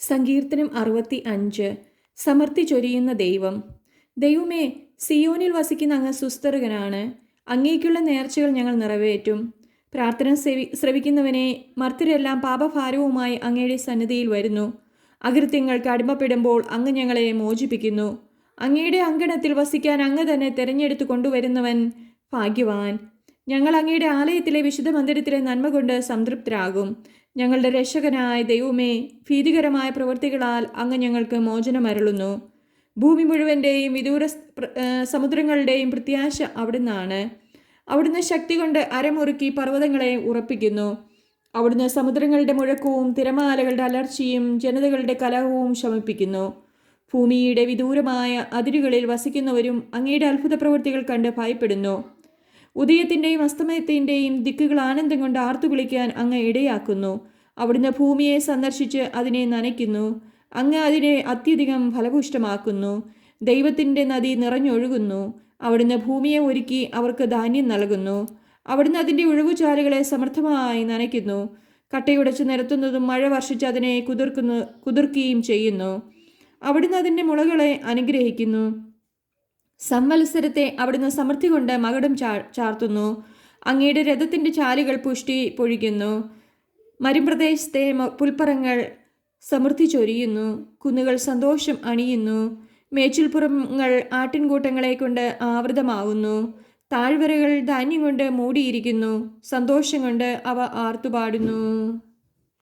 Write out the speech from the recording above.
സങ്കീർത്തനം 65. സമൃദ്ധി ചൊരിയുന്ന ദൈവം. ദൈവമേ, സിയോനിൽ വസിക്കുന്ന അങ്ങ് സുസ്ഥിരനാണ്. അങ്ങേക്കുള്ള നേർച്ചകൾ ഞങ്ങൾ നിറവേറ്റും. പ്രാർത്ഥന ശ്രവിക്കുന്നവനെ, മർത്യരെല്ലാം പാപഭാരവുമായി അങ്ങയുടെ സന്നിധിയിൽ വരുന്നു. അകൃത്യങ്ങൾക്ക് അടിമപ്പെടുമ്പോൾ അങ്ങ് ഞങ്ങളെ മോചിപ്പിക്കുന്നു. അങ്ങയുടെ അങ്കണത്തിൽ വസിക്കാൻ അങ്ങ് തന്നെ തിരഞ്ഞെടുത്തു കൊണ്ടുവരുന്നവൻ ഭാഗ്യവാൻ. ഞങ്ങൾ അങ്ങയുടെ ആലയത്തിലെ വിശുദ്ധ മന്ദിരത്തിലെ നന്മ കൊണ്ട് സംതൃപ്തരാകും. ഞങ്ങളുടെ രക്ഷകനായ ദൈവമേ, ഭീതികരമായ പ്രവൃത്തികളാൽ അങ്ങ് ഞങ്ങൾക്ക് മോചനമരുളുന്നു. ഭൂമി മുഴുവൻ്റെയും വിദൂര സമുദ്രങ്ങളുടെയും പ്രത്യാശ അവിടുന്നാണ്. അവിടുന്ന് ശക്തി കൊണ്ട് അരമുറുക്കി പർവ്വതങ്ങളെ ഉറപ്പിക്കുന്നു. അവിടുന്ന് സമുദ്രങ്ങളുടെ മുഴക്കവും തിരമാലകളുടെ അലർച്ചയും ജനതകളുടെ കലഹവും ശമിപ്പിക്കുന്നു. ഭൂമിയുടെ വിദൂരമായ അതിരുകളിൽ വസിക്കുന്നവരും അങ്ങയുടെ അത്ഭുത പ്രവൃത്തികൾ കണ്ട് ഭയപ്പെടുന്നു. ഉദയത്തിൻ്റെയും അസ്തമയത്തിൻ്റെയും ദിക്കുകൾ ആനന്ദം കൊണ്ട് ആർത്തു വിളിക്കാൻ അങ്ങ് ഇടയാക്കുന്നു. അവിടുന്ന് ഭൂമിയെ സന്ദർശിച്ച് അതിനെ നനയ്ക്കുന്നു. അങ്ങ് അതിനെ അത്യധികം ഫലപുഷ്ടമാക്കുന്നു. ദൈവത്തിൻ്റെ നദി നിറഞ്ഞൊഴുകുന്നു. അവിടുന്ന് ഭൂമിയെ ഒരുക്കി അവർക്ക് ധാന്യം നൽകുന്നു. അവിടുന്ന് അതിൻ്റെ ഒഴുകുചാലുകളെ സമൃദ്ധമായി നനയ്ക്കുന്നു. കട്ടയുടച്ച് നിരത്തുന്നതും മഴ വർഷിച്ച് അതിനെ കുതിർക്കുകയും ചെയ്യുന്നു. അവിടുന്ന് അതിൻ്റെ മുളകളെ അനുഗ്രഹിക്കുന്നു. സംവത്സരത്തെ അവിടുന്ന് സമൃദ്ധി കൊണ്ട് മകുടം ചാർത്തുന്നു. അങ്ങയുടെ രഥത്തിൻ്റെ ചാലുകൾ പുഷ്ടി പൊഴിക്കുന്നു. മരുപ്രദേശത്തെ പുൽപ്പറങ്ങൾ സമൃദ്ധി ചൊരിയുന്നു. കുന്നുകൾ സന്തോഷം അണിയുന്നു. മേച്ചിൽപ്പുറങ്ങൾ ആട്ടിൻകൂട്ടങ്ങളെ കൊണ്ട് ആവൃതമാവുന്നു. താഴ്വരകൾ ധാന്യം കൊണ്ട് മൂടിയിരിക്കുന്നു. സന്തോഷം കൊണ്ട് അവ ആർത്തുപാടുന്നു.